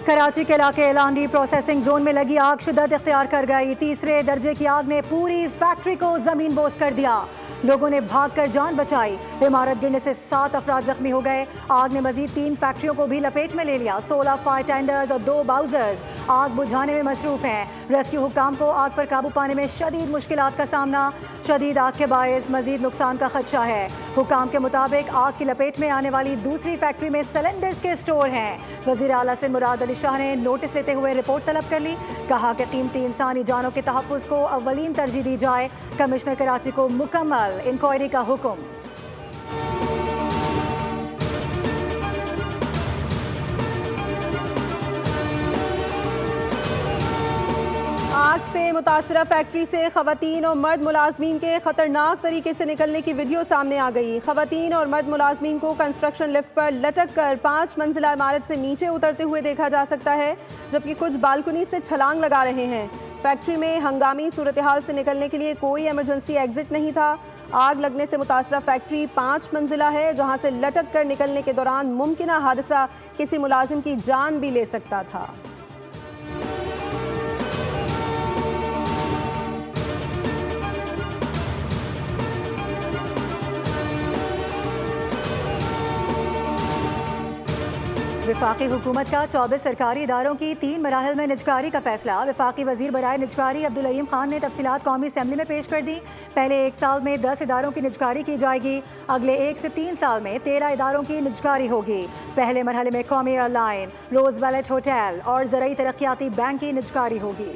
कराची के इलाके एलांडी processing zone में लगी आग शिद्दत इख्तियार कर गई। तीसरे दर्जे की आग ने पूरी फैक्ट्री को जमीन बोस कर दिया। लोगों ने भागकर जान बचाई। इमारत गिरने से 7 अफराद जख्मी हो गए। आग ने मजीद 3 फैक्ट्रियों को भी लपेट में ले लिया। 16 फायर टेंडर्स और 2 बाउजर्स आग बुझाने में मसरूफ हैं। रेस्क्यू हुक्काम को आग पर काबू पाने में शदीद मुश्किलात का सामना। शदीद आग के बायस मजीद नुकसान का खदशा है। हुक्काम के मुताबिक आग की लपेट में आने वाली दूसरी फैक्ट्री में सिलेंडर्स के स्टोर हैं। वज़ीर आला सिंध मुराद अली शाह ने नोटिस लेते हुए रिपोर्ट तलब कर ली। कहा कि कीमती इंसानी जानों के तहफ़्फ़ुज़ को अव्वलीन तरजीह दी जाए। कमिश्नर कराची को मुकम्मल इंक्वायरी का हुक्म। आग से मुतासरा फैक्ट्री से खवातीन और मर्द मुलाजमीन के खतरनाक तरीके से निकलने की वीडियो सामने आ गई। खवातीन और मर्द मुलाजमीन को कंस्ट्रक्शन लिफ्ट पर लटक कर 5 मंजिला इमारत से नीचे उतरते हुए देखा जा सकता है, जबकि कुछ बालकनी से छलांग लगा रहे हैं। फैक्ट्री में हंगामी सूरत हाल से निकलने के लिए कोई इमरजेंसी एग्जिट नहीं था। आग लगने से मुतासरा फैक्ट्री 5 मंजिला है, जहां से लटक कर निकलने के दौरान मुमकिना हादसा किसी मुलाजिम की जान भी ले सकता था। वफाकी हुकूमत का 24 सरकारी इदारों की 3 मराहल में निजकारी का फैसला। वफाकी वजीर बराए निजकारी अब्दुल अईम खान ने तफसीलात कौमी असम्बली में पेश कर दी। पहले 1 साल में 10 इदारों की निजकारी की जाएगी। अगले 1 से 3 साल में 13 इदारों की निजकारी होगी। पहले मरहले में कौमी एयरलाइन, रोज वैलेट होटल और ज़राई तरक्याती बैंक की निजकारी होगी।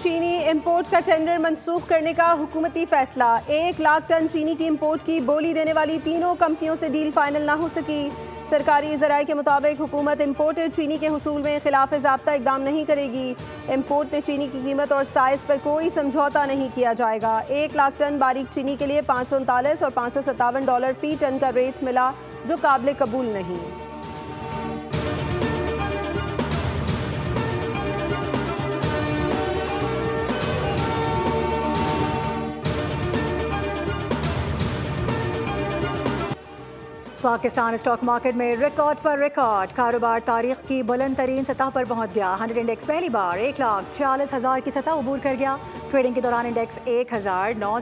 चीनी इंपोर्ट का टेंडर मंसूख करने का हुकूमती फैसला। 1 लाख टन चीनी की इंपोर्ट की बोली देने वाली तीनों कंपनियों से डील फाइनल ना हो सकी। सरकारी ज़राए के मुताबिक हुकूमत इंपोर्टेड चीनी के हुसूल में खिलाफ ज़ाब्ता इक़दाम नहीं करेगी। इंपोर्ट में चीनी की कीमत और साइज़ पर कोई समझौता नहीं किया जाएगा। 1 लाख टन बारीक चीनी के लिए $539 और $557 फ़ी टन का रेट मिला, जो काबिल कबूल नहीं। पाकिस्तान स्टॉक मार्केट में रिकॉर्ड पर रिकॉर्ड। कारोबार तारीख की बुलंद तरीन सतह पर पहुंच गया। 100 इंडेक्स पहली बार 1,46,000 की सतह अबूर कर गया। ट्रेडिंग के दौरान इंडेक्स 1,900